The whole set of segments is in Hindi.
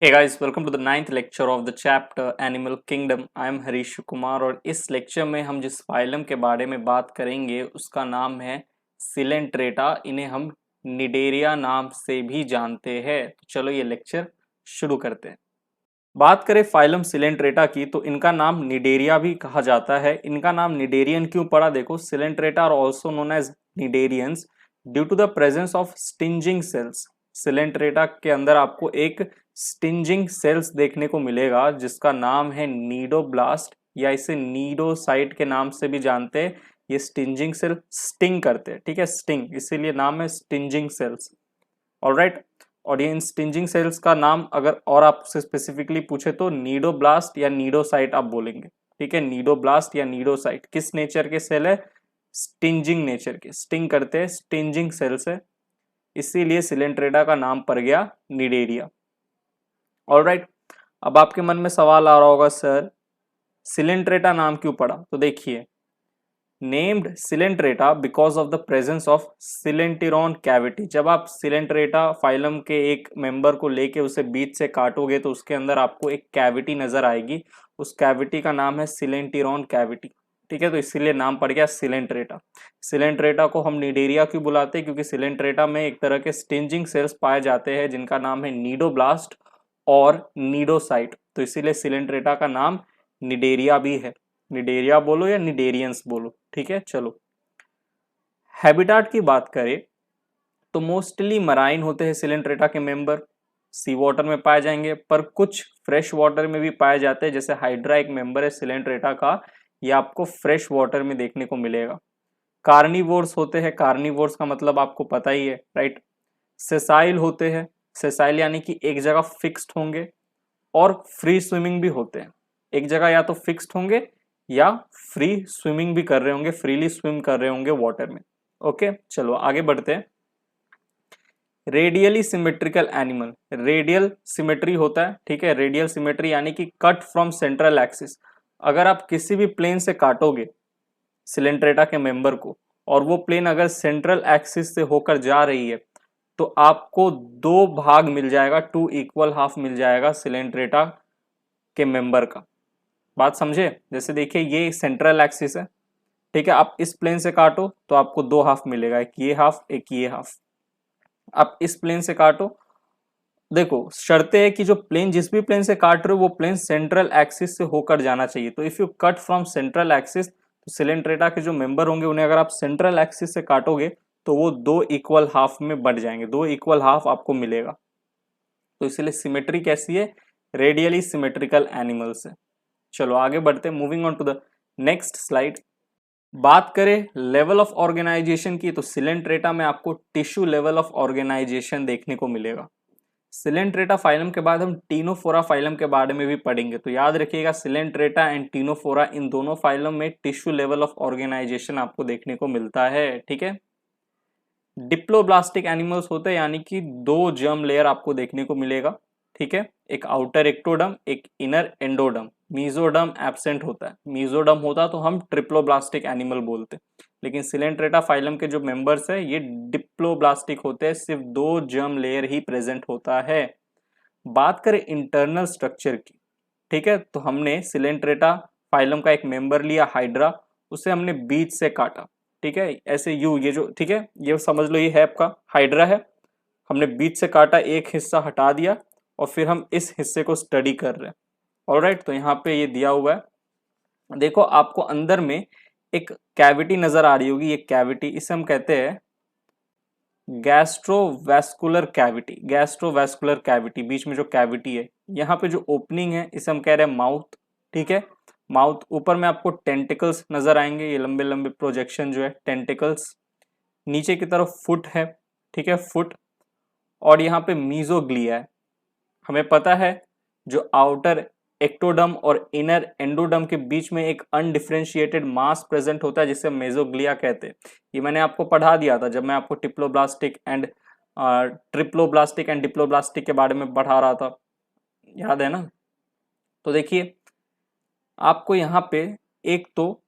Hey guys, welcome to the ninth lecture of the chapter Animal Kingdom. I am Harish Kumar और इस लेक्चर में हम जिस फाइलम के बारे में बात करेंगे उसका नाम है सिलेंट्रेटा। इन्हें हम निडेरिया नाम से भी जानते हैं। तो चलो ये लेक्चर शुरू करते हैं। बात करें फाइलम सिलेंट्रेटा की तो इनका नाम निडेरिया भी कहा जाता है। इनका नाम निडेरियन क्यों पड़ा? देखो, coelenterata are also known as cnidarians due to the presence of stinging cells. Coelenterata के अंदर आपको एक स्टिंजिंग सेल्स देखने को मिलेगा जिसका नाम है नीडोब्लास्ट या इसे नीडोसाइट के नाम से भी जानते हैं। ये स्टिंजिंग सेल स्टिंग करते हैं, ठीक है, स्टिंग, इसीलिए नाम है स्टिंजिंग सेल्स। ऑलराइट, और ये इन स्टिंजिंग सेल्स का नाम अगर और आपसे स्पेसिफिकली पूछे तो नीडोब्लास्ट या नीडोसाइट आप बोलेंगे, ठीक है। नीडोब्लास्ट या नीडोसाइट किस नेचर के सेल है? स्टिंजिंग नेचर के, स्टिंग करते हैं, स्टिंजिंग सेल्स है, इसीलिए सिलेंट्रेटा का नाम पड़ गया निडेरिया। ऑलराइट, अब आपके मन में सवाल आ रहा होगा, सर सिलेंट्रेटा नाम क्यों पड़ा? तो देखिए, named coelenterata because of the presence of coelenteron cavity. जब आप सिलेंट्रेटा फाइलम के एक मेंबर को लेके उसे बीच से काटोगे तो उसके अंदर आपको एक कैविटी नजर आएगी। उस कैविटी का नाम है सिलेंटिरॉन कैविटी, ठीक है। तो इसीलिए नाम पड़ गया सिलेंट्रेटा। सिलेंट्रेटा को हम निडेरिया क्यों बुलाते हैं? क्योंकि सिलेंट्रेटा में एक तरह के स्टिंजिंग सेल्स पाए जाते हैं जिनका नाम है नीडोब्लास्ट और नीडोसाइट, तो इसीलिए सिलेंट्रेटा का नाम निडेरिया भी है। निडेरिया बोलो या निडेरियंस बोलो, ठीक है। चलो, हैबिटाट की बात करें तो मोस्टली मराइन होते हैं सिलेंट्रेटा के मेंबर, सी वाटर में पाए जाएंगे, पर कुछ फ्रेश वाटर में भी पाए जाते हैं। जैसे हाइड्रा एक मेंबर है सिलेंट्रेटा का, ये आपको फ्रेश वाटर में देखने को मिलेगा। कार्निवोर्स होते हैं, कार्निवोर्स का मतलब आपको पता ही है, राइट। सेसाइल होते हैं, सेसाइल यानी कि एक जगह फिक्स्ड होंगे, और फ्री स्विमिंग भी होते हैं। एक जगह या तो फिक्स्ड होंगे या फ्री स्विमिंग भी कर रहे होंगे, फ्रीली स्विम कर रहे होंगे वाटर में। ओके, चलो आगे बढ़ते हैं। Radially symmetrical animal, radial symmetry होता है, ठीक है। रेडियल सिमेट्री यानी कि कट फ्रॉम सेंट्रल एक्सिस। अगर आप किसी भी प्लेन से काटोगे सिलेंट्रेटा के मेंबर को और वो प्लेन अगर सेंट्रल एक्सिस से होकर जा रही है तो आपको दो भाग मिल जाएगा, 2 = 1/2 मिल जाएगा सिलेंट्रेटा के मेंबर का। बात समझे? जैसे देखिए, ये सेंट्रल एक्सिस है, ठीक है। आप इस प्लेन से काटो तो आपको 2 हाफ मिलेगा, एक ये हाफ एक ये हाफ। आप इस प्लेन से काटो, देखो शर्त है कि जो प्लेन, जिस भी प्लेन से काट रहे हो वो प्लेन सेंट्रल एक्सिस से होकर जाना चाहिए। तो if you cut from central axis, तो सिलेंट्रेटा के जो मेंबर होंगे उन्हें अगर आप सेंट्रल एक्सिस से काटोगे तो वो 2 = 1/2 में बढ़ जाएंगे, 2 = 1/2 आपको मिलेगा। तो इसलिए सिमेट्री कैसी है? रेडियली सिमेट्रिकल एनिमल्स है। चलो आगे बढ़ते हैं, moving on to the next slide. बात करें लेवल ऑफ ऑर्गेनाइजेशन की तो सिलेंट्रेटा में आपको टिश्यू लेवल ऑफ ऑर्गेनाइजेशन देखने को मिलेगा। सिलेंट्रेटा फाइलम के बाद हम टीनोफोरा फाइलम के बारे में भी पढ़ेंगे, तो याद रखिएगा सिलेंट्रेटा एंड टीनोफोरा, इन दोनों फाइलम में टिश्यू लेवल ऑफ ऑर्गेनाइजेशन आपको देखने को मिलता है, ठीक है। डिप्लोब्लास्टिक एनिमल्स होते हैं, यानी कि 2 जर्म लेयर आपको देखने को मिलेगा, ठीक है। एक आउटर एक्टोडम, एक इनर एंडोडम। मीजोडम एब्सेंट होता है, मीजोडम होता तो हम ट्रिप्लोब्लास्टिक एनिमल बोलते, लेकिन सिलेंट्रेटा फाइलम के जो मेंबर्स है ये डिप्लोब्लास्टिक होते हैं, सिर्फ 2 जर्म लेयर ही प्रेजेंट होता है। बात करें इंटरनल स्ट्रक्चर की, ठीक है, तो हमने सिलेंट्रेटा फाइलम का एक मेंबर लिया हाइड्रा, उसे हमने बीच से काटा, ठीक है, ऐसे यू, ये जो, ठीक है, ये समझ लो ये है आपका हाइड्रा है, हमने बीच से काटा, एक हिस्सा हटा दिया और फिर हम इस हिस्से को स्टडी कर रहे हैं। ऑलराइट, तो यहाँ पे ये दिया हुआ है, देखो आपको अंदर में एक कैविटी नजर आ रही होगी, ये कैविटी, इसे हम कहते हैं गैस्ट्रोवैस्कुलर कैविटी। गैस्ट्रोवैस्कुलर कैविटी, बीच में जो कैविटी है, यहाँ पे जो ओपनिंग है इसे हम कह रहे हैं माउथ, ठीक है, माउथ। ऊपर में आपको टेंटिकल्स नजर आएंगे, ये लंबे लंबे प्रोजेक्शन जो है टेंटिकल्स। नीचे की तरफ फुट है, ठीक है, फुट। और यहाँ पे मीजोग्लिया है। हमें पता है जो आउटर एक्टोडम और इनर एंडोडम के बीच में एक अनडिफरेंशिएटेड मास प्रेजेंट होता है जिसे मेसोग्लिया कहते हैं। ये मैंने आपको पढ़ा दिया था जब मैं आपको ट्रिप्लोब्लास्टिक एंड डिप्लोब्लास्टिक के बारे में पढ़ा रहा था, याद है ना? तो देखिए, आपको यहाँ पे एक तो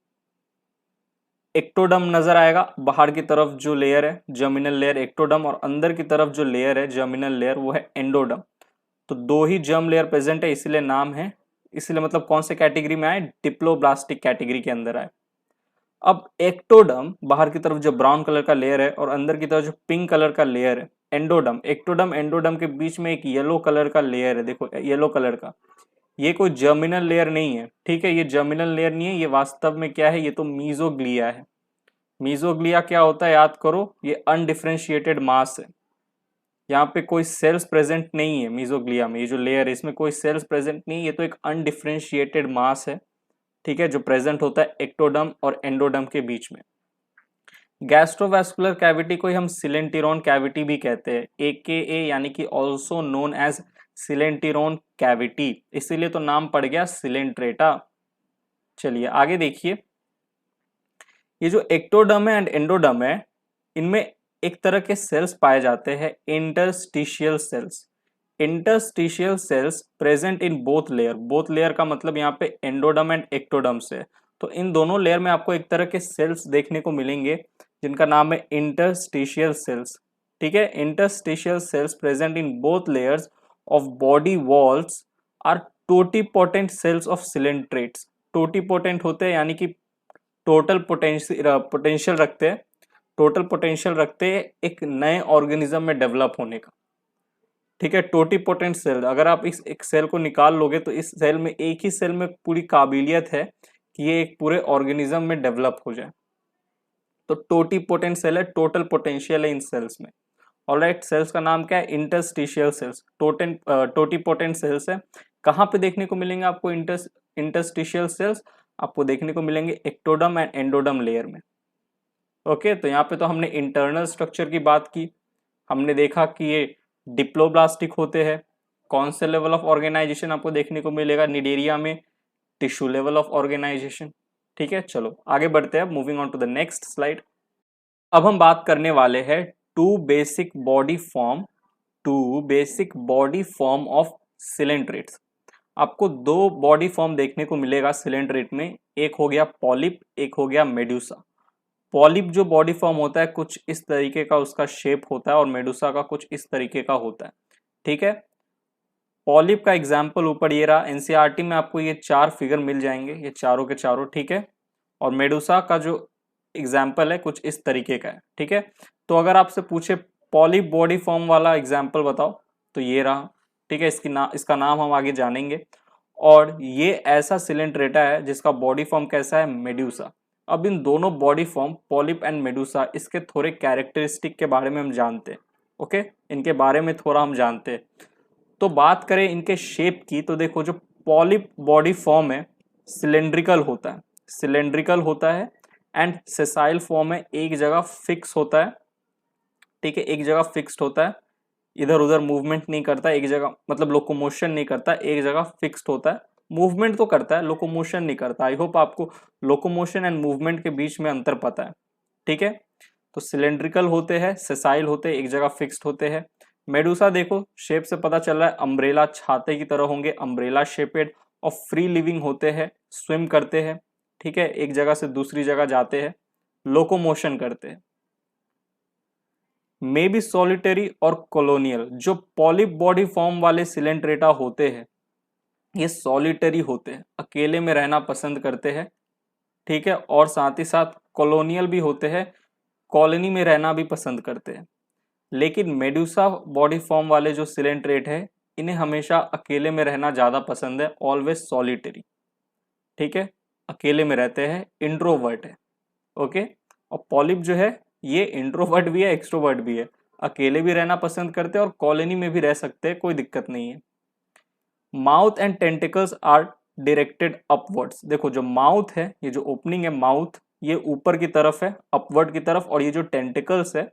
एक्टोडम नजर आएगा, बाहर की तरफ जो लेयर है जर्मिनल लेयर एक्टोडम, और अंदर की तरफ जो लेयर है जर्मिनल लेयर वो है एंडोडम। तो 2 ही जर्म लेयर प्रेजेंट है, इसलिए नाम है, इसलिए मतलब कौन से कैटेगरी में आए, डिप्लोब्लास्टिक कैटेगरी के अंदर आए। अब एक्टोडर्म बाहर की तरफ जो ब्राउन कलर का लेयर है और अंदर की तरफ जो पिंक कलर का लेयर है, एंडोडर्म, एक्टोडर्म एंडोडर्म के बीच में एक येलो कलर का लेयर है, देखो येलो कलर का, ये कोई जर्मिनल लेयर नहीं है, ठीक है, ये जर्मिनल लेयर नहीं है, ये वास्तव में क्या है, ये तो मीजोग्लिया है। मीजोग्लिया क्या होता है याद करो, ये अनडिफरेंशिएटेड मास है, यहाँ पे कोई सेल्स प्रेजेंट नहीं है मीजोग्लिया में, ये जो लेयर है इसमें कोई सेल्स प्रेजेंट नहीं है, ये तो एक अनडिफरेंशिएटेड मास है, ठीक है, जो प्रेजेंट होता है एक्टोडर्म और एंडोडर्म के बीच में। गैस्ट्रोवास्कुलर कैविटी को ही हम सिलेंटिरोन कैविटी भी कहते हैं, AKA यानी कि ऑल्सो नोन एज सिलेंटिरोन कैविटी, इसीलिए तो नाम पड़ गया सिलेंट्रेटा। चलिए आगे देखिए, ये जो एक्टोडर्म है एंड एंडोडर्म है, इनमें एक तरह के सेल्स पाए जाते हैं, interstitial cells. Interstitial cells present in both layer का मतलब यहाँ पे एंडोडर्म एंड एक्टोडर्म से, तो इन दोनों लेयर में आपको एक तरह के सेल्स देखने को मिलेंगे जिनका नाम है इंटरस्टिशियल सेल्स, ठीक है। Interstitial cells present in both layers of body walls are totipotent cells of coelenterates. Totipotent होते हैं यानी कि टोटल पोटेंशियल रखते हैं, टोटल पोटेंशियल रखते हैं एक नए ऑर्गेनिज्म में डेवलप होने का, ठीक है। टोटीपोटेंट सेल, अगर आप इस एक सेल को निकाल लोगे तो इस सेल में, एक ही सेल में पूरी काबिलियत है कि ये एक पूरे ऑर्गेनिज्म में डेवलप हो जाए, तो टोटीपोटेंट सेल है, टोटल पोटेंशियल है इन सेल्स में। ऑलराइट, सेल्स का नाम क्या है, इंटरस्टिशियल सेल्स, टोटीपोटेंट सेल्स है। कहाँ पे देखने को मिलेंगे आपको इंटरस्टिशियल सेल्स, आपको देखने को मिलेंगे एक्टोडर्म एंड एंडोडर्म लेयर में। ओके, तो यहाँ पे तो हमने इंटरनल स्ट्रक्चर की बात की, हमने देखा कि ये डिप्लोब्लास्टिक होते हैं। कौन से लेवल ऑफ ऑर्गेनाइजेशन आपको देखने को मिलेगा निडेरिया में, टिश्यू लेवल ऑफ ऑर्गेनाइजेशन, ठीक है। चलो आगे बढ़ते हैं, moving on to the next slide. अब हम बात करने वाले हैं two basic body form of coelenterates. आपको 2 बॉडी फॉर्म देखने को मिलेगा सिलेंट्रेट में, एक हो गया पॉलिप, एक हो गया मेडुसा। पॉलिप जो बॉडी फॉर्म होता है कुछ इस तरीके का उसका शेप होता है और मेडुसा का कुछ इस तरीके का होता है, ठीक है। पॉलिप का एग्जाम्पल ऊपर ये रहा, एनसीईआरटी में आपको ये 4 फिगर मिल जाएंगे, ये चारों के चारों, ठीक है। और मेडुसा का जो एग्जाम्पल है कुछ इस तरीके का है, ठीक है। तो अगर आपसे पूछे पॉलिप बॉडी फॉर्म वाला एग्जाम्पल बताओ, तो ये रहा, ठीक है। इसका नाम हम आगे जानेंगे। और ये ऐसा सिलेंट्रेटा है जिसका बॉडी फॉर्म कैसा है, मेडुसा। अब इन दोनों body form polyp and Medusa, इसके थोड़े कैरेक्टरिस्टिक के बारे में हम जानते हैं, ओके, इनके बारे में थोड़ा हम जानते हैं। तो बात करें इनके शेप की, तो देखो जो पॉलिप बॉडी फॉर्म है सिलेंड्रिकल होता है एंड सेसाइल फॉर्म है, एक जगह फिक्स होता है, ठीक है, एक जगह फिक्स्ड होता है, इधर उधर मूवमेंट नहीं करता, एक जगह मतलब लोकोमोशन नहीं करता, एक जगह फिक्स्ड होता है। मूवमेंट तो करता है, लोकोमोशन नहीं करता। आई होप आपको लोकोमोशन एंड मूवमेंट के बीच में अंतर पता है, ठीक है। तो सिलेंड्रिकल होते हैं, सेसाइल होते हैं, एक जगह फिक्स्ड होते हैं। मेडुसा देखो शेप से पता चल रहा है अम्ब्रेला, छाते की तरह होंगे, अम्ब्रेला शेपेड और फ्री लिविंग होते हैं, स्विम करते हैं, ठीक है, एक जगह से दूसरी जगह जाते हैं, लोकोमोशन करते हैं। मे बी सॉलिटरी और कॉलोनियल। जो पॉलिप बॉडी फॉर्म वाले सिलेंट्रेटा होते हैं ये सॉलिटरी होते हैं, अकेले में रहना पसंद करते हैं, ठीक है, और साथ ही साथ कॉलोनियल भी होते हैं, कॉलोनी में रहना भी पसंद करते हैं। लेकिन मेडुसा बॉडी फॉर्म वाले जो सिलेंट्रेट है इन्हें हमेशा अकेले में रहना ज़्यादा पसंद है, ऑलवेज सॉलिटरी, ठीक है, अकेले में रहते हैं, इंट्रोवर्ट है, ओके। और पॉलिप जो है ये इंट्रोवर्ट भी है, एक्सट्रोवर्ट भी है, अकेले भी रहना पसंद करते हैं और कॉलोनी में भी रह सकते हैं, कोई दिक्कत नहीं है। Mouth and tentacles are directed upwards. देखो जो माउथ है, ये जो ओपनिंग है माउथ, ये ऊपर की तरफ है, अपवर्ड की तरफ, और ये जो टेंटिकल्स है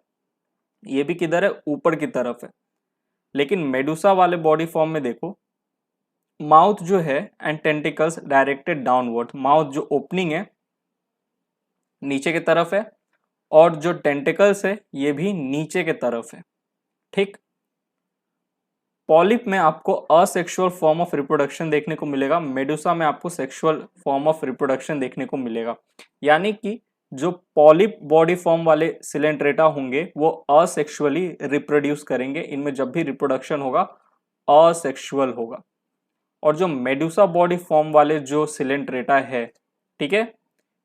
ये भी किधर है, ऊपर की तरफ है। लेकिन मेडुसा वाले बॉडी फॉर्म में देखो माउथ जो है and tentacles directed downward, mouth जो ओपनिंग है नीचे की तरफ है और जो टेंटिकल्स है ये भी नीचे की तरफ है, ठीक। पॉलिप में आपको असेक्सुअल फॉर्म ऑफ रिप्रोडक्शन देखने को मिलेगा, मेडुसा में आपको सेक्सुअल फॉर्म ऑफ रिप्रोडक्शन देखने को मिलेगा। यानी कि जो पॉलिप बॉडी फॉर्म वाले सिलेंट्रेटा होंगे वो असेक्सुअली रिप्रोड्यूस करेंगे, इनमें जब भी रिप्रोडक्शन होगा असेक्सुअल होगा। और जो मेडुसा बॉडी फॉर्म वाले जो सिलेंट्रेटा है, ठीक है,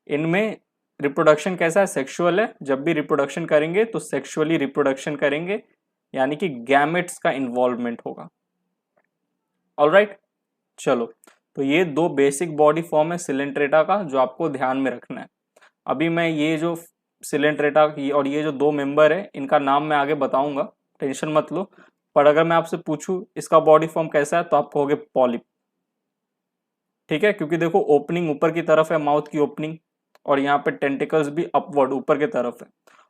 इनमें रिप्रोडक्शन कैसा है, सेक्सुअल है। जब भी रिप्रोडक्शन करेंगे तो सेक्सुअली रिप्रोडक्शन करेंगे, यानी कि गैमेट्स का इन्वॉल्वमेंट होगा। ऑलराइट, चलो, तो ये दो बेसिक बॉडी फॉर्म है सिलेंट्रेटा का जो आपको ध्यान में रखना है। अभी मैं ये जो सिलेंट्रेटा और ये जो दो मेंबर है इनका नाम मैं आगे बताऊंगा, टेंशन मत लो। पर अगर मैं आपसे पूछूं इसका बॉडी फॉर्म कैसा है तो आप कहोगे पॉलिप, ठीक है, क्योंकि देखो ओपनिंग ऊपर की तरफ है, माउथ की ओपनिंग, और यहाँ पे टेंटिकल्स भी अपवर्ड ऊपर की तरफ है।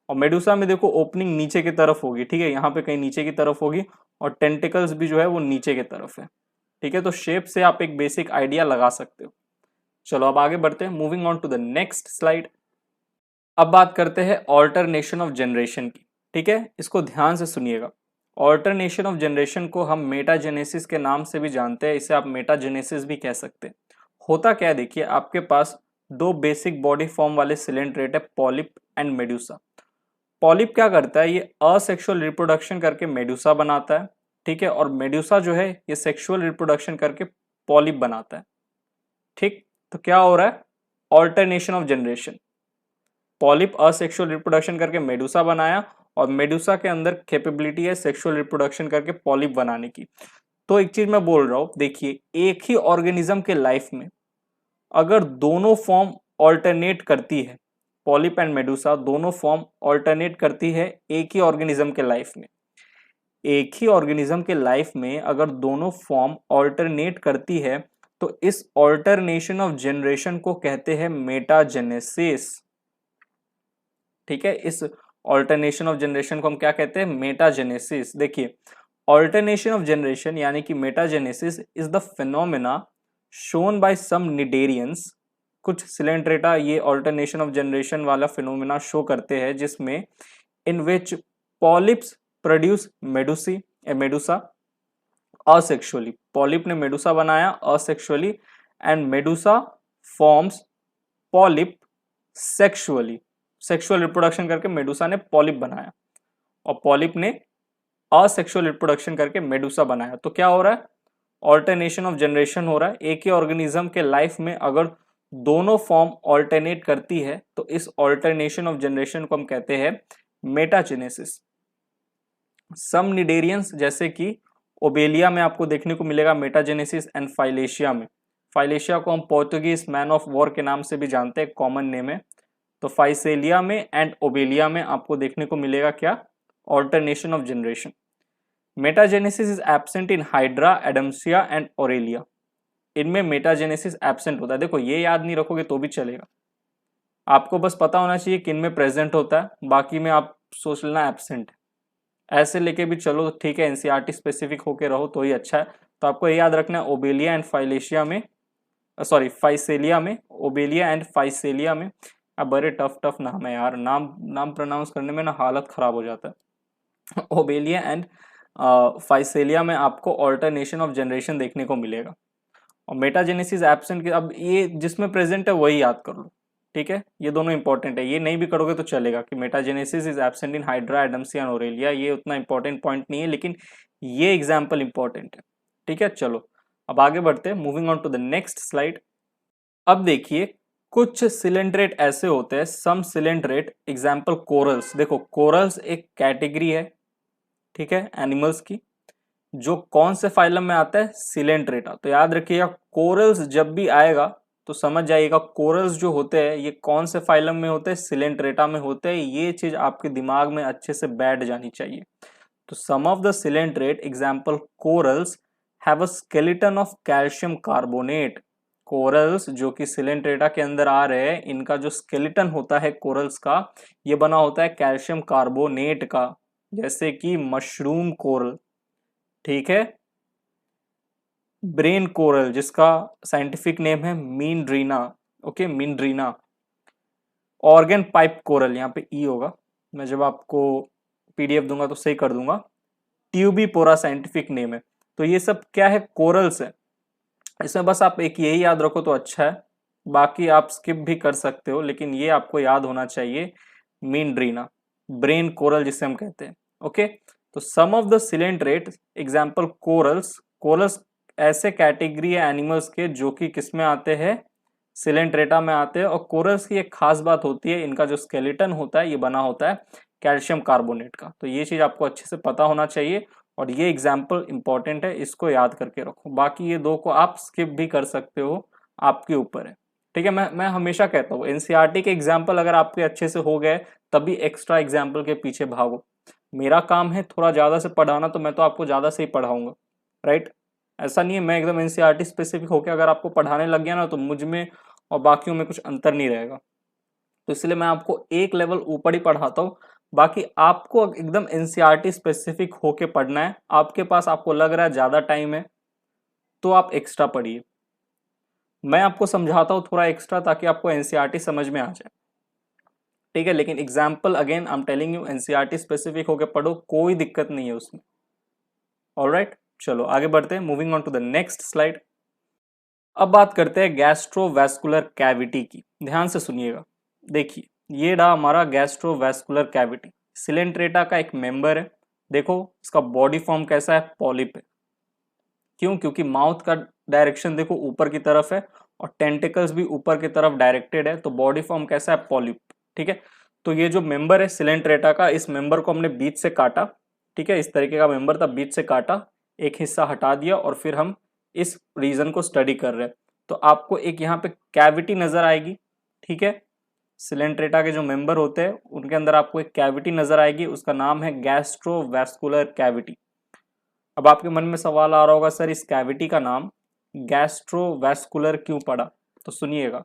और मेडुसा में देखो ओपनिंग नीचे की तरफ होगी, ठीक है, यहाँ पे कहीं नीचे की तरफ होगी, और टेंटिकल्स भी जो है वो नीचे की तरफ है, ठीक है। तो शेप से आप एक बेसिक आइडिया लगा सकते हो। चलो अब आगे बढ़ते हैं, moving on to the next slide. अब बात करते हैं ऑल्टरनेशन ऑफ जनरेशन की, ठीक है, इसको ध्यान से सुनिएगा। ऑल्टरनेशन ऑफ जनरेशन को हम मेटाजेनेसिस के नाम से भी जानते हैं, इसे आप मेटाजेनेसिस भी कह सकते हैं। होता क्या है, देखिए आपके पास दो बेसिक बॉडी फॉर्म वाले सिलेंट्रेट है, पॉलिप एंड मेडुसा। पॉलिप क्या करता है, ये असेक्सुअल रिप्रोडक्शन करके मेडुसा बनाता है, ठीक है, और मेडुसा जो है ये सेक्सुअल रिप्रोडक्शन करके पॉलिप बनाता है, ठीक। तो क्या हो रहा है, alternation of generation. Polyp asexual reproduction करके मेडुसा बनाया, और मेडुसा के अंदर कैपेबिलिटी है सेक्सुअल रिप्रोडक्शन करके पॉलिप बनाने की। तो एक चीज मैं बोल रहा हूं, देखिए एक ही ऑर्गेनिज्म के लाइफ में अगर दोनों फॉर्म ऑल्टरनेट करती है, पॉलिप एंड मेडुसा दोनों फॉर्म ऑल्टरनेट करती है एक ही ऑर्गेनिज्म के लाइफ में, एक ही ऑर्गेनिज्म के लाइफ में अगर दोनों फॉर्म ऑल्टरनेट करती है तो इस ऑल्टरनेशन ऑफ जनरेशन को कहते हैं मेटाजेनेसिस, ठीक है। इस ऑल्टरनेशन ऑफ जनरेशन को हम क्या कहते हैं, मेटाजेनेसिस। देखिए ऑल्टरनेशन ऑफ जनरेशन यानी कि metagenesis is the phenomena shown by some cnidarians. कुछ सिलेंट्रेटा ये ऑल्टरनेशन ऑफ जनरेशन वाला फिनोमेना शो करते हैं जिसमें in which polyps produce medusa asexually. Polyp ने मेडुसा बनाया asexually, and medusa forms polyp sexually. Sexual reproduction करके मेडुसा ने पॉलिप बनाया, और पॉलिप ने असेक्सुअल रिप्रोडक्शन करके मेडुसा बनाया। तो क्या हो रहा है, ऑल्टरनेशन ऑफ जनरेशन हो रहा है। एक ही ऑर्गेनिज्म के लाइफ में अगर दोनों फॉर्म ऑल्टरनेट करती है तो इस ऑल्टरनेशन ऑफ जनरेशन को हम कहते हैं मेटाजेनेसिस। सम निडेरियंस जैसे कि ओबेलिया में आपको देखने को मिलेगा मेटाजेनेसिस, एंड फाइलेशिया में। फाइलेशिया को हम पोर्तुगीज मैन ऑफ वॉर के नाम से भी जानते हैं, कॉमन नेम है। तो फाइसेलिया में एंड ओबेलिया में आपको देखने को मिलेगा क्या, alternation of generation. Metagenesis is absent in hydra, Adamsia and Aurelia. इनमें मेटाजेनेसिस एब्सेंट होता है। देखो ये याद नहीं रखोगे तो भी चलेगा, आपको बस पता होना चाहिए किन में प्रेजेंट होता है, बाकी में आप सोच लेना एब्सेंट है। ऐसे लेके भी चलो ठीक है, एनसीईआरटी स्पेसिफिक होके रहो तो ही अच्छा है। तो आपको ये याद रखना है ओबेलिया एंड फाइलेशिया में, सॉरी फाइसेलिया में, ओबेलिया एंड फाइसेलिया में। अब बड़े टफ नाम है यार, नाम प्रोनाउंस करने में ना हालत खराब हो जाता है। ओबेलिया एंड फाइसेलिया में आपको ऑल्टरनेशन ऑफ जनरेशन देखने को मिलेगा, और मेटाजेनेसिस एब्सेंट के, अब ये जिसमें प्रेजेंट है वही याद कर लो, ठीक है। ये दोनों इंपॉर्टेंट है, ये नहीं भी करोगे तो चलेगा कि metagenesis is absent in hydra, Adamsia and Aurelia. ये उतना इंपॉर्टेंट पॉइंट नहीं है, लेकिन ये एग्जाम्पल इंपॉर्टेंट है, ठीक है। चलो अब आगे बढ़ते हैं, moving on to the next slide. अब देखिए कुछ सिलेंट्रेट ऐसे होते हैं, सम सिलेंट्रेट, एग्जाम्पल कोरल्स। देखो कोरल्स एक कैटेगरी है, ठीक है, एनिमल्स की, जो कौन से फाइलम में आता है, सिलेंट्रेटा। तो याद रखिएगा कोरल्स जब भी आएगा तो समझ जाइएगा कोरल्स जो होते हैं ये कौन से फाइलम में होते हैं, सिलेंट्रेटा में होते हैं। ये चीज आपके दिमाग में अच्छे से बैठ जानी चाहिए। तो some of the coelenterate example corals have a skeleton of calcium carbonate. Corals जो कि सिलेंट्रेटा के अंदर आ रहे हैं, इनका जो स्केलेटन होता है कोरल्स का, ये बना होता है कैल्शियम कार्बोनेट का, जैसे कि मशरूम कोरल, ठीक है, ब्रेन कोरल जिसका साइंटिफिक नेम है मीनड्रीना, ओके, मीनड्रीना, ऑर्गन पाइप कोरल, यहाँ पे ई होगा, मैं जब आपको पीडीएफ दूंगा तो सही कर दूंगा, ट्यूबीपोरा साइंटिफिक नेम है। तो ये सब क्या है, कोरल्स है। इसमें बस आप एक यही याद रखो तो अच्छा है, बाकी आप स्किप भी कर सकते हो, लेकिन ये आपको याद होना चाहिए, मीनड्रीना, ब्रेन कोरल जिसे हम कहते हैं, ओके। तो some of the coelenterate example corals, corals ऐसे कैटेगरी है एनिमल्स के जो कि किस में आते हैं, सिलेंट्रेटा में आते हैं। और कोरल्स की एक खास बात होती है, इनका जो स्केलेटन होता है ये बना होता है कैल्शियम कार्बोनेट का। तो ये चीज आपको अच्छे से पता होना चाहिए और ये एग्जाम्पल इंपॉर्टेंट है, इसको याद करके रखो। बाकी ये दो को आप स्किप भी कर सकते हो, आपके ऊपर है। ठीक है, मैं हमेशा कहता हूँ एनसीईआरटी के एग्जाम्पल अगर आपके अच्छे से हो गए तभी एक्स्ट्रा एग्जाम्पल के पीछे भागो। मेरा काम है थोड़ा ज्यादा से पढ़ाना, तो मैं तो आपको ज्यादा से ही पढ़ाऊंगा, राइट। ऐसा नहीं है मैं एकदम एनसीईआरटी स्पेसिफिक होकर अगर आपको पढ़ाने लग गया ना तो मुझ में और बाकियों में कुछ अंतर नहीं रहेगा। तो इसलिए मैं आपको एक लेवल ऊपर ही पढ़ाता हूँ। बाकी आपको एकदम एनसीईआरटी स्पेसिफिक होके पढ़ना है। आपके पास आपको लग रहा है ज्यादा टाइम है तो आप एक्स्ट्रा पढ़िए, मैं आपको समझाता हूँ थोड़ा एक्स्ट्रा ताकि आपको एनसीईआरटी समझ में आ जाए। ठीक है, लेकिन example again I am telling you NCERT specific होके पढ़ो, कोई दिक्कत नहीं है उसमें। ऑलराइट, चलो आगे बढ़ते हैं, moving on to the next slide. अब बात करते हैं गैस्ट्रोवैस्कुलर कैविटी की। ध्यान से सुनिएगा, देखिए ये रहा हमारा गैस्ट्रोवैस्कुलर कैविटी, सिलेंट्रेटा का एक मेंबर है। देखो इसका बॉडी फॉर्म कैसा है, पॉलिप है। क्यों? क्योंकि माउथ का डायरेक्शन देखो ऊपर की तरफ है और टेंटिकल्स भी ऊपर की तरफ डायरेक्टेड है, तो बॉडी फॉर्म कैसा है, पॉलिप। ठीक है, तो ये जो मेंबर है सिलेंट्रेटा का, इस मेंबर को हमने बीच से काटा। ठीक है, इस तरीके का मेंबर था, बीच से काटा, एक हिस्सा हटा दिया और फिर हम इस रीजन को स्टडी कर रहे हैं। तो आपको एक यहाँ पे कैविटी नजर आएगी। ठीक है, सिलेंट्रेटा के जो मेंबर होते हैं उनके अंदर आपको एक कैविटी नजर आएगी, उसका नाम है गैस्ट्रोवैस्कुलर कैविटी। अब आपके मन में सवाल आ रहा होगा सर इस कैविटी का नाम गैस्ट्रोवैस्कुलर क्यों पड़ा? तो सुनिएगा,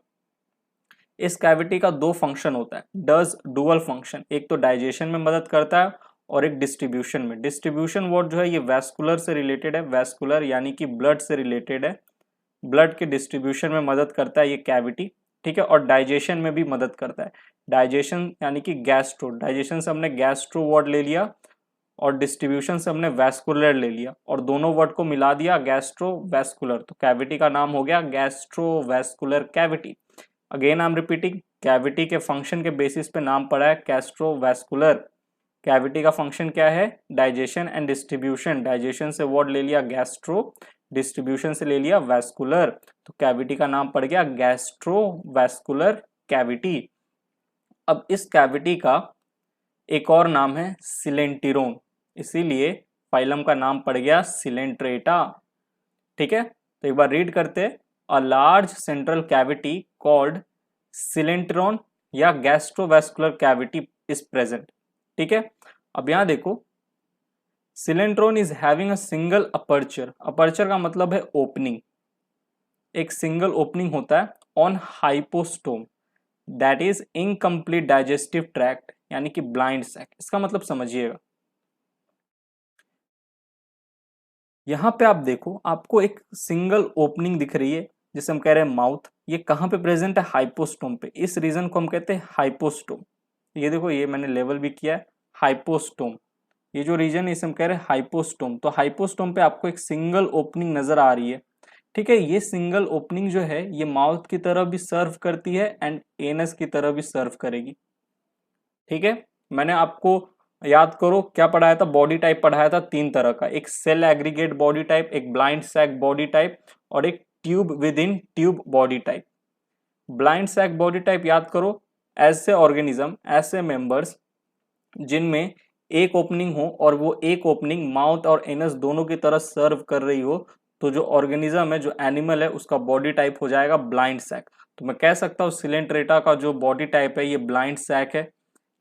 इस कैविटी का दो फंक्शन होता है, डज डुअल फंक्शन। एक तो डाइजेशन में मदद करता है और एक डिस्ट्रीब्यूशन में। डिस्ट्रीब्यूशन वर्ड जो है ये वैस्कुलर से रिलेटेड है, वैस्कुलर यानी कि ब्लड से रिलेटेड है, ब्लड के डिस्ट्रीब्यूशन में मदद करता है ये कैविटी। ठीक है, और डाइजेशन में भी मदद करता है। डाइजेशन यानी कि गैस्ट्रो, डाइजेशन से हमने गैस्ट्रो वर्ड ले लिया और डिस्ट्रीब्यूशन से हमने वैस्कुलर ले लिया और दोनों वर्ड को मिला दिया गैस्ट्रोवैस्कुलर, तो कैविटी का नाम हो गया gastrovascular cavity. Again I am repeating, cavity के फंक्शन के बेसिस पे नाम पड़ा है गैस्ट्रोवैस्कुलर। कैविटी का फंक्शन क्या है, डाइजेशन एंड डिस्ट्रीब्यूशन। डाइजेशन से वर्ड ले लिया गैस्ट्रो, डिस्ट्रीब्यूशन से ले लिया वैस्कुलर, तो कैविटी का नाम पड़ गया गैस्ट्रोवैस्कुलर कैविटी। अब इस कैविटी का एक और नाम है सिलेंटिरोन, इसीलिए फाइलम का नाम पड़ गया सिलेंट्रेटा। ठीक है, तो एक बार रीड करते, a large central cavity called coelenteron या गैस्ट्रोवैस्कुलर कैविटी इज प्रेजेंट। ठीक है, अब यहां देखो, coelenteron is having a single aperture. Aperture का मतलब है ओपनिंग, एक सिंगल ओपनिंग होता है on hypostome, that is incomplete digestive tract यानी कि ब्लाइंड सैक। इसका मतलब समझिएगा, यहां पे आप देखो आपको एक सिंगल ओपनिंग दिख रही है जिसे हम कह रहे हैं माउथ। ये कहां पे प्रेजेंट है, हाइपोस्टोम पे। इस रीजन को हम कहते हैं हाइपोस्टोम। ये देखो, ये मैंने लेवल भी किया है, हाइपोस्टोम। ये जो रीजन है इसे हम कह रहे हैं हाइपोस्टोम। तो हाइपोस्टोम पे आपको एक सिंगल ओपनिंग नजर आ रही है। ठीक है, ये सिंगल ओपनिंग जो है ये माउथ की तरफ भी सर्व करती है एंड एनस की तरफ भी सर्व करेगी। ठीक है, मैंने आपको याद करो क्या पढ़ाया था, बॉडी टाइप पढ़ाया था तीन तरह का, एक सेल एग्रीगेट बॉडी टाइप, एक ब्लाइंड सैक बॉडी टाइप और एक tube within tube body type. Blind sac body type याद करो, ऐसे ऑर्गेनिज्म, ऐसे मेंबर्स जिनमें एक ओपनिंग हो और वो एक ओपनिंग माउथ और एनस दोनों की तरह सर्व कर रही हो, तो जो ऑर्गेनिज्म है, जो एनिमल है, उसका बॉडी टाइप हो जाएगा ब्लाइंड सैक। तो मैं कह सकता हूँ सिलेंट्रेटा का जो बॉडी टाइप है ये ब्लाइंड सैक है,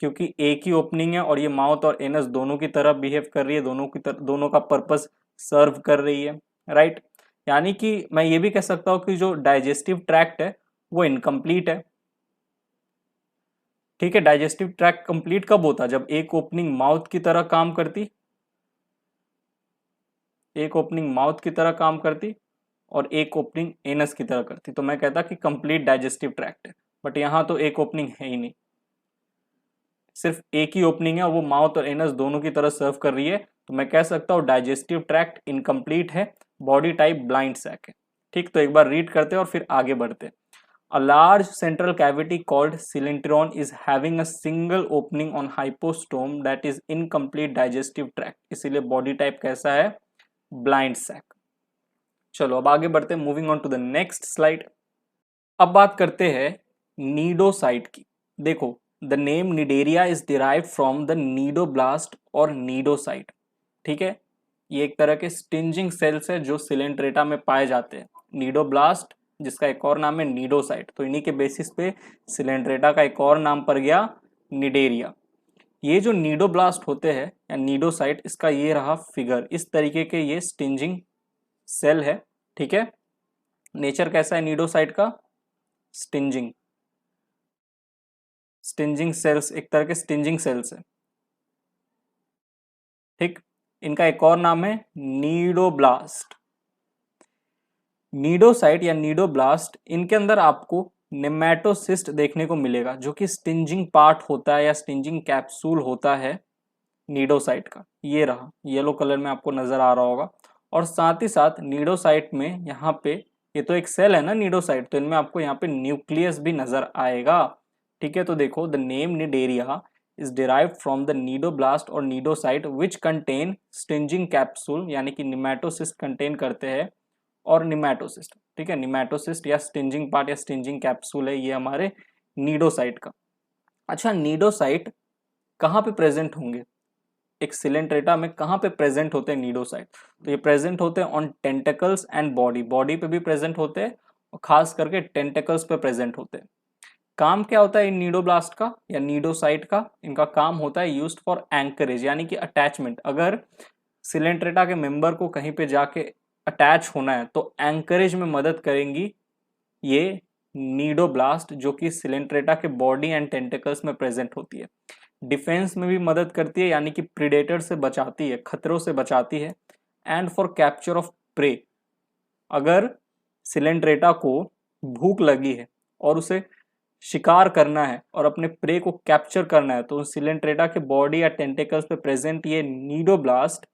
क्योंकि एक ही ओपनिंग है और ये माउथ और एनस दोनों की तरफ बिहेव कर रही है, दोनों का पर्पस सर्व कर रही है, राइट। यानी कि मैं ये भी कह सकता हूँ कि जो डाइजेस्टिव ट्रैक्ट है वो इनकम्प्लीट है। ठीक है, डाइजेस्टिव ट्रैक्ट कंप्लीट कब होता, जब एक ओपनिंग माउथ की तरह काम करती, एक ओपनिंग माउथ की तरह काम करती और एक ओपनिंग एनस की तरह करती, तो मैं कहता कि कंप्लीट डाइजेस्टिव ट्रैक्ट है। बट यहां तो एक ओपनिंग है ही नहीं, सिर्फ एक ही ओपनिंग है और वो माउथ और एनस दोनों की तरह सर्व कर रही है, तो मैं कह सकता हूँ डाइजेस्टिव ट्रैक्ट इनकम्प्लीट है, बॉडी टाइप ब्लाइंड सैक है। ठीक, तो एक बार रीड करते हैं और फिर आगे बढ़ते हैं। A large central cavity called coelenteron is having a single opening on hypostome that is incomplete digestive tract. इसीलिए बॉडी टाइप कैसा है? Blind sac. चलो अब आगे बढ़ते हैं, moving on to the next slide. अब बात करते हैं नीडोसाइट की. देखो, the name cnidaria is derived from the cnidoblast और नीडोसाइट. ठीक है, ये एक तरह के स्टिंजिंग सेल्स है जो सिलेंट्रेटा में पाए जाते हैं. नीडोब्लास्ट जिसका एक और नाम है नीडोसाइट, तो इन्हीं के बेसिस पे सिलेंट्रेटा का एक और नाम पड़ गया निडेरिया. ये जो नीडोब्लास्ट होते हैं या नीडोसाइट, इसका ये रहा फिगर. इस तरीके के ये स्टिंजिंग सेल है. ठीक है, नेचर कैसा है नीडोसाइट का? स्टिंजिंग. स्टिंजिंग सेल्स, एक तरह के स्टिंजिंग सेल्स है. ठीक, इनका एक और नाम है नीडोब्लास्ट. नीडोसाइट या नीडोब्लास्ट, इनके अंदर आपको नेमेटोसिस्ट देखने को मिलेगा जो कि स्टिंजिंग पार्ट होता है या स्टिंजिंग कैप्सूल होता है नीडोसाइट का. ये रहा, येलो कलर में आपको नजर आ रहा होगा. और साथ ही साथ नीडोसाइट में यहाँ पे, ये तो एक सेल है ना नीडोसाइट, तो इनमें आपको यहाँ पे न्यूक्लियस भी नजर आएगा. ठीक है, तो देखो, the name cnidaria is derived from the cnidoblast और cnidocyte which contain stinging capsule, यानी कि निमेटोसिस्ट कंटेन करते हैं, और निमेटोसिस्ट. ठीक है, निमेटोसिस्ट या स्टिंजिंग पार्ट या स्टिंजिंग कैप्सूल है ये हमारे नीडोसाइट का. अच्छा, नीडोसाइट कहाँ पे प्रेजेंट होंगे? एक सिलेंट्रेटा में कहाँ पे प्रेजेंट होते हैं नीडोसाइट? तो ये प्रेजेंट होते हैं on tentacles and body. Body पे भी प्रेजेंट होते हैं और खास करके टेंटेकल्स पे प्रेजेंट होते हैं. काम क्या होता है इन नीडोब्लास्ट का या नीडोसाइट का? इनका काम होता है यूज्ड फॉर एंकरेज, यानी कि अटैचमेंट. अगर सिलेंट्रेटा के मेंबर को कहीं पे जाके अटैच होना है तो एंकरेज में मदद करेंगी ये नीडोब्लास्ट, जो कि सिलेंट्रेटा के बॉडी एंड टेंटेकल्स में प्रेजेंट होती है. डिफेंस में भी मदद करती है, यानी कि प्रीडेटर से बचाती है, खतरों से बचाती है. And for capture of prey, अगर सिलेंट्रेटा को भूख लगी है और उसे शिकार करना है और अपने प्रे को कैप्चर करना है, तो सिलेंट्रेटा के बॉडी या टेंटेकल्स पे प्रेजेंट ये नीडोब्लास्ट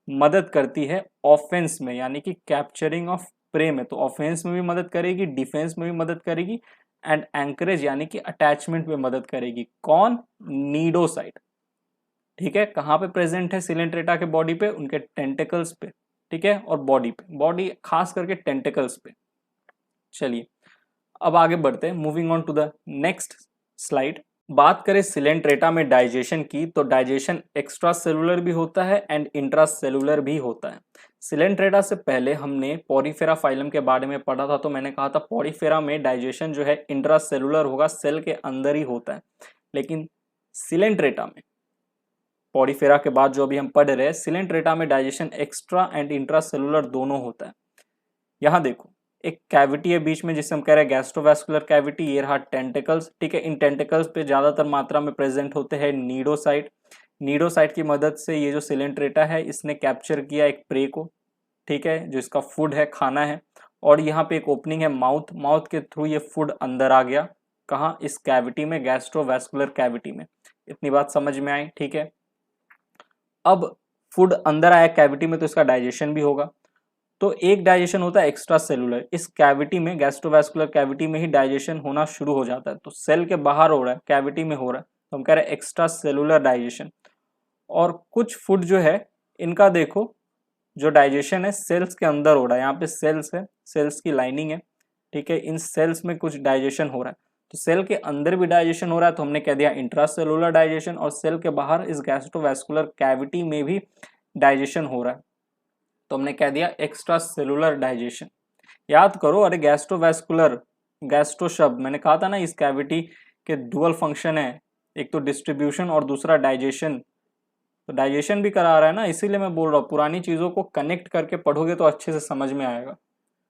मदद करती है ऑफेंस में, यानी कि कैप्चरिंग ऑफ प्रे में. तो ऑफेंस में भी मदद करेगी, डिफेंस में भी मदद करेगी, एंड एंकरेज यानी कि अटैचमेंट में मदद करेगी. कौन? नीडोसाइट. ठीक है, कहाँ पे प्रेजेंट है सिलेंट्रेटा के बॉडी पे? उनके टेंटेकल्स पे. ठीक है, और बॉडी पे, बॉडी खास करके टेंटेकल्स पे. चलिए अब आगे बढ़ते हैं, moving on to the next slide. बात करें सिलेंट्रेटा में डाइजेशन की, तो डाइजेशन एक्स्ट्रा सेलुलर भी होता है एंड इंट्रा सेलुलर भी होता है. सिलेंट्रेटा से पहले हमने पॉरीफेरा फाइलम के बारे में पढ़ा था, तो मैंने कहा था पॉरीफेरा में डाइजेशन जो है इंट्रा सेलुलर होगा, सेल के अंदर ही होता है. लेकिन सिलेंट्रेटा में, पॉरीफेरा के बाद जो अभी हम पढ़ रहे हैं, सिलेंट्रेटा में digestion extra and intra cellular दोनों होता है. यहाँ देखो, एक कैविटी है बीच में जिसे हम कह रहे हैं गैस्ट्रोवैस्कुलर कैविटी. ये रहा टेंटिकल्स. ठीक है, इन टेंटिकल्स पे ज्यादातर मात्रा में प्रेजेंट होते हैं नीडोसाइट. नीडोसाइट की मदद से ये जो सिलेंट्रेटा है इसने कैप्चर किया एक प्रे को. ठीक है, जो इसका फूड है, खाना है. और यहाँ पे एक ओपनिंग है माउथ. माउथ के थ्रू ये फूड अंदर आ गया. कहाँ? इस कैविटी में, गैस्ट्रोवैस्कुलर कैविटी में. इतनी बात समझ में आई? ठीक है, अब फूड अंदर आया कैविटी में तो इसका डाइजेशन भी होगा. तो एक डाइजेशन होता है एक्स्ट्रा सेलुलर. इस कैविटी में, गैस्ट्रोवैस्कुलर कैविटी में ही डाइजेशन होना शुरू हो जाता है. तो सेल के बाहर हो रहा है, कैविटी में हो रहा है, तो हम कह रहे हैं एक्स्ट्रा सेलुलर डाइजेशन. और कुछ फूड जो है इनका देखो, जो डाइजेशन है सेल्स के अंदर हो रहा है. यहाँ पे सेल्स है, सेल्स की लाइनिंग है. ठीक है, इन सेल्स में कुछ डाइजेशन हो रहा है. तो सेल के अंदर भी डाइजेशन हो रहा है, तो हमने कह दिया इंट्रा सेलुलर डाइजेशन. और सेल के बाहर इस गैस्ट्रोवैस्कुलर कैविटी में भी डाइजेशन हो रहा है, तो हमने कह दिया एक्स्ट्रा सेलुलर डाइजेशन. याद करो, अरे गैस्ट्रोवैस्कुलर, गैस्ट्रो शब्द मैंने कहा था ना, इस कैविटी के डुअल फंक्शन है, एक तो डिस्ट्रीब्यूशन और दूसरा डाइजेशन. तो डाइजेशन भी करा रहा है ना, इसीलिए मैं बोल रहा हूँ पुरानी चीज़ों को कनेक्ट करके पढ़ोगे तो अच्छे से समझ में आएगा.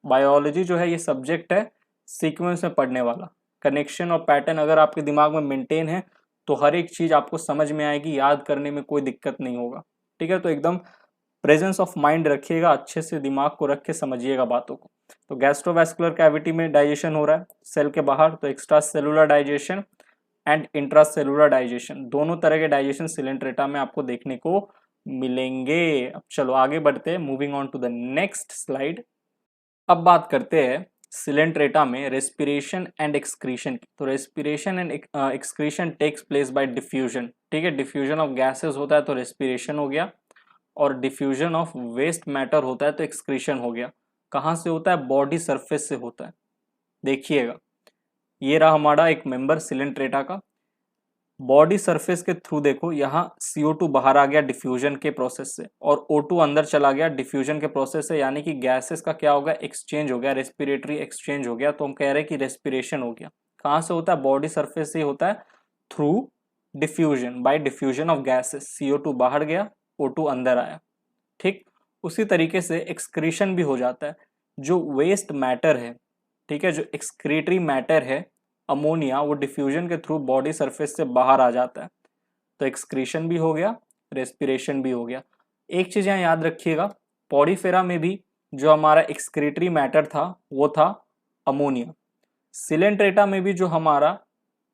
बायोलॉजी जो है ये सब्जेक्ट है सीक्वेंस में पढ़ने वाला. कनेक्शन और पैटर्न अगर आपके दिमाग में मेंटेन है तो हर एक चीज़ आपको समझ में आएगी, याद करने में कोई दिक्कत नहीं होगा. ठीक है, तो एकदम प्रेजेंस ऑफ माइंड रखिएगा, अच्छे से दिमाग को रख के समझिएगा बातों को. तो गैस्ट्रोवैस्कुलर कैविटी में डाइजेशन हो रहा है सेल के बाहर, तो extra cellular digestion and intra cellular digestion, दोनों तरह के डाइजेशन सिलेंट्रेटा में आपको देखने को मिलेंगे. अब चलो आगे बढ़ते हैं, moving on to the next slide. अब बात करते हैं सिलेंट्रेटा में रेस्पिरेशन एंड एक्सक्रीशन की। तो respiration and excretion takes place by diffusion, ठीक है, डिफ्यूजन ऑफ गैसेस होता है तो रेस्पिरेशन हो गया, और डिफ्यूजन ऑफ वेस्ट मैटर होता है तो एक्सक्रीशन हो गया। कहाँ से होता है? बॉडी सरफेस से होता है। देखिएगा, ये रहा हमारा एक मेंबर सिलेंट्रेटा का। बॉडी सरफेस के थ्रू देखो, यहाँ CO2 बाहर आ गया डिफ्यूजन के प्रोसेस से, और O2 अंदर चला गया डिफ्यूजन के प्रोसेस से, यानी कि गैसेस का क्या हो गया? एक्सचेंज हो गया, रेस्पिरेटरी एक्सचेंज हो गया। तो हम कह रहे हैं कि रेस्पिरेशन हो गया। कहाँ से होता है? बॉडी सरफेस से होता है, through diffusion, bye diffusion of gases. CO2 बाहर गया, O2 अंदर आया। ठीक, उसी तरीके से एक्सक्रीशन भी हो जाता है। जो वेस्ट मैटर है, ठीक है, जो एक्सक्रीटरी मैटर है, अमोनिया, वो डिफ्यूजन के थ्रू बॉडी सरफेस से बाहर आ जाता है। तो एक्सक्रीशन भी हो गया, रेस्पिरेशन भी हो गया। एक चीज यहाँ याद रखिएगा, पॉडीफेरा में भी जो हमारा एक्सक्रीटरी मैटर था वो था अमोनिया। सिलेंट्रेटा में भी जो हमारा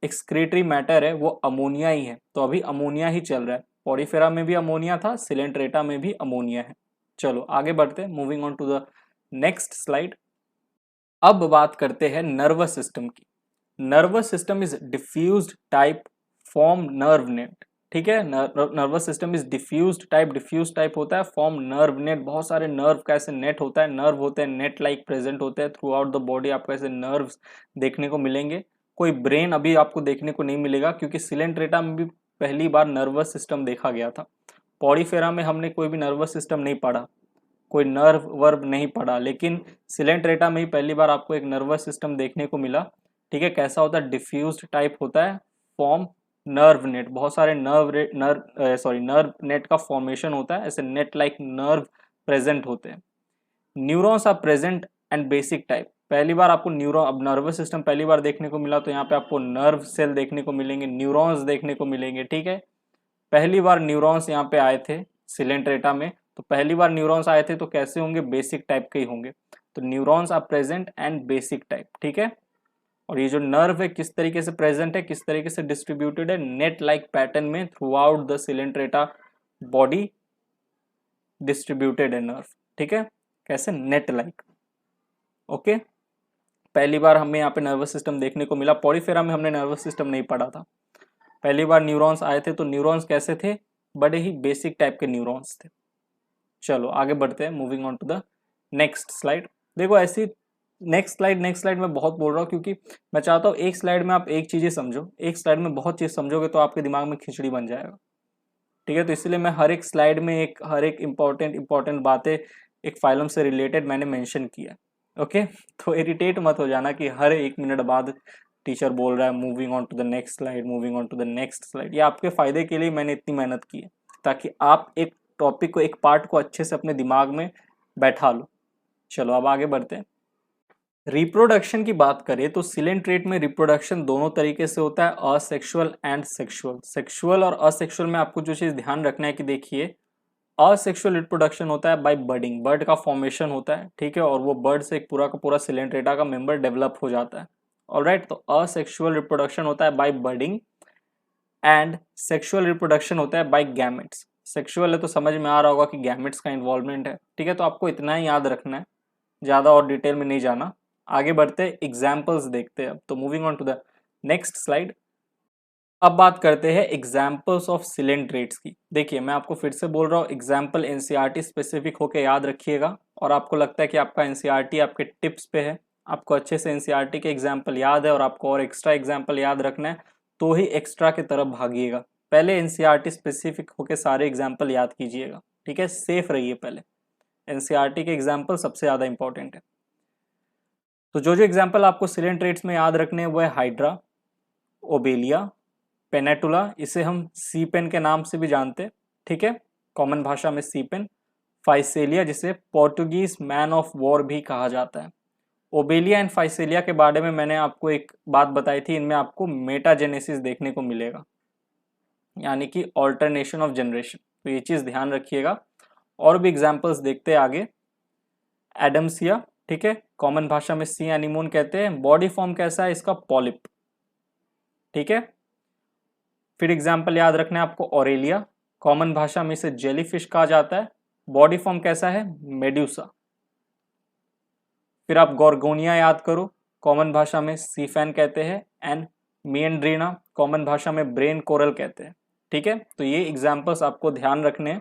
एक्सक्रीटरी मैटर है वो अमोनिया ही है। तो अभी अमोनिया ही चल रहा है। पॉडीफेरा में भी अमोनिया था, सिलेंट्रेटा में भी अमोनिया है। चलो आगे बढ़ते हैं, moving on to the next slide. अब बात करते हैं नर्वस सिस्टम की। Nervous system is diffused type form nerve net, ठीक है। Nervous system is diffuse type होता है फॉर्म नर्व नेट। बहुत सारे नर्व का ऐसे नेट होता है, नर्व होते हैं नेट लाइक प्रेजेंट होते हैं थ्रू आउट द बॉडी। आपको ऐसे नर्व्स देखने को मिलेंगे। कोई ब्रेन अभी आपको देखने को नहीं मिलेगा, क्योंकि सिलेंट्रेटा में भी पहली बार नर्वस सिस्टम देखा गया था। पॉडीफेरा में हमने कोई भी नर्वस सिस्टम नहीं पढ़ा, कोई नर्व वर्व नहीं पढ़ा, लेकिन सिलेंट्रेटा में ही पहली बार आपको एक नर्वस सिस्टम देखने को मिला। ठीक है, कैसा होता है? डिफ्यूज्ड टाइप होता है फॉर्म नर्व नेट। बहुत सारे नर्व नेट का फॉर्मेशन होता है, ऐसे नेट लाइक नर्व प्रेजेंट होते हैं। Neurons are present and basic type. पहली बार आपको न्यूरॉन, अब नर्वस सिस्टम पहली बार देखने को मिला तो यहाँ पे आपको नर्व सेल देखने को मिलेंगे, न्यूरॉन्स देखने को मिलेंगे। ठीक है, पहली बार न्यूरॉन्स यहाँ पे आए थे सिलेंट्रेटा में। तो पहली बार न्यूरॉन्स आए थे तो कैसे होंगे? बेसिक टाइप के ही होंगे। तो neurons are present and basic type, ठीक है। और ये जो नर्व है किस तरीके से प्रेजेंट है, किस तरीके से डिस्ट्रीब्यूटेड है? नेट लाइक पैटर्न में through out the Coelenterata body distributed है नर्व, ठीक है। कैसे? Net like. ओके, पहली बार हमें यहाँ पे नर्वस सिस्टम देखने को मिला। पॉडीफेरा में हमने नर्वस सिस्टम नहीं पढ़ा था। पहली बार न्यूरॉन्स आए थे तो न्यूरॉन्स कैसे थे? बड़े ही बेसिक टाइप के न्यूरॉन्स थे। चलो आगे बढ़ते हैं, moving on to the next slide. देखो ऐसी नेक्स्ट स्लाइड मैं बहुत बोल रहा हूँ, क्योंकि मैं चाहता हूँ एक स्लाइड में आप एक चीज़ ही समझो। एक स्लाइड में बहुत चीज़ समझोगे तो आपके दिमाग में खिचड़ी बन जाएगा, ठीक है। तो इसलिए मैं हर एक स्लाइड में हर एक इंपॉर्टेंट बातें एक फाइलम से रिलेटेड मैंने मेंशन किया। ओके, तो इरिटेट मत हो जाना कि हर एक मिनट बाद टीचर बोल रहा है moving on to the next slide, moving on to the next slide. ये आपके फायदे के लिए मैंने इतनी मेहनत की है, ताकि आप एक टॉपिक को, एक पार्ट को अच्छे से अपने दिमाग में बैठा लो। चलो अब आगे बढ़ते हैं। रिप्रोडक्शन की बात करें तो सिलेंट्रेट में रिप्रोडक्शन दोनों तरीके से होता है, असेक्सुअल एंड सेक्सुअल। सेक्सुअल और असेक्सुअल में आपको जो चीज़ ध्यान रखना है कि देखिए, असेक्सुअल रिप्रोडक्शन होता है बाय बर्डिंग, बर्ड का फॉर्मेशन होता है, ठीक है, और वो बर्ड से एक पूरा का पूरा सिलेंट्रेटा का मेंबर डेवलप हो जाता है। ऑलराइट, तो असेक्सुअल रिप्रोडक्शन होता है बाय बर्डिंग एंड सेक्सुअल रिप्रोडक्शन होता है बाय गैमेट्स। सेक्सुअल है तो समझ में आ रहा होगा कि गैमेट्स का इन्वॉल्वमेंट है, ठीक है। तो आपको इतना ही याद रखना है, ज़्यादा और डिटेल में नहीं जाना। आगे बढ़ते हैं, एग्जाम्पल्स देखते हैं अब। तो moving on to the next slide. अब बात करते हैं एग्जाम्पल्स ऑफ सिलेंट्रेट्स की। देखिए मैं आपको फिर से बोल रहा हूँ, एग्जाम्पल एनसीईआरटी स्पेसिफिक होकर याद रखिएगा। और आपको लगता है कि आपका एनसीईआरटी आपके टिप्स पे है, आपको अच्छे से एनसीईआरटी के एग्जाम्पल याद है और आपको और एक्स्ट्रा एग्जाम्पल याद रखना है, तो ही एक्स्ट्रा की तरफ भागिएगा। पहले एनसीईआरटी स्पेसिफिक होकर सारे एग्जाम्पल याद कीजिएगा, ठीक है। सेफ रहिए, पहले एनसीईआरटी के एग्जाम्पल सबसे ज़्यादा इंपॉर्टेंट है। तो जो एग्जाम्पल आपको सिलेंट्रेट्स में याद रखने हैं वो है हाइड्रा, ओबेलिया, पेनेटुला, इसे हम सी पेन के नाम से भी जानते हैं, ठीक है, कॉमन भाषा में सी पेन। फाइसेलिया, जिसे पोर्टुगीज मैन ऑफ वॉर भी कहा जाता है। ओबेलिया एंड फाइसेलिया के बारे में मैंने आपको एक बात बताई थी, इनमें आपको मेटाजेनेसिस देखने को मिलेगा, यानी कि ऑल्टरनेशन ऑफ जनरेशन। तो ये चीज़ ध्यान रखिएगा। और भी एग्जाम्पल्स देखते हैं आगे। एडम्सिया, ठीक है, कॉमन भाषा में सी एनिमोन कहते हैं। बॉडी फॉर्म कैसा है इसका? पॉलिप, ठीक है। फिर एग्जाम्पल याद रखना है आपको, ऑरेलिया, कॉमन भाषा में इसे जेलीफिश कहा जाता है। बॉडी फॉर्म कैसा है? मेड्यूसा। फिर आप गॉर्गोनिया याद करो, कॉमन भाषा में सी फैन कहते हैं, एंड मिएंड्रीना कॉमन भाषा में ब्रेन कोरल कहते हैं। ठीक है, तो ये एग्जाम्पल्स आपको ध्यान रखने हैं,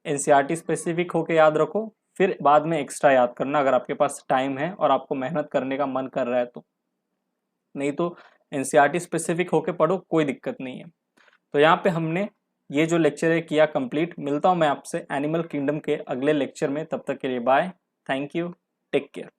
एनसीईआरटी स्पेसिफिक होके याद रखो, फिर बाद में एक्स्ट्रा याद करना अगर आपके पास टाइम है और आपको मेहनत करने का मन कर रहा है तो, नहीं तो एनसीईआरटी स्पेसिफिक होके पढ़ो, कोई दिक्कत नहीं है। तो यहाँ पे हमने ये जो लेक्चर है किया कंप्लीट। मिलता हूँ मैं आपसे एनिमल किंगडम के अगले लेक्चर में, तब तक के लिए bye, thank you, take care.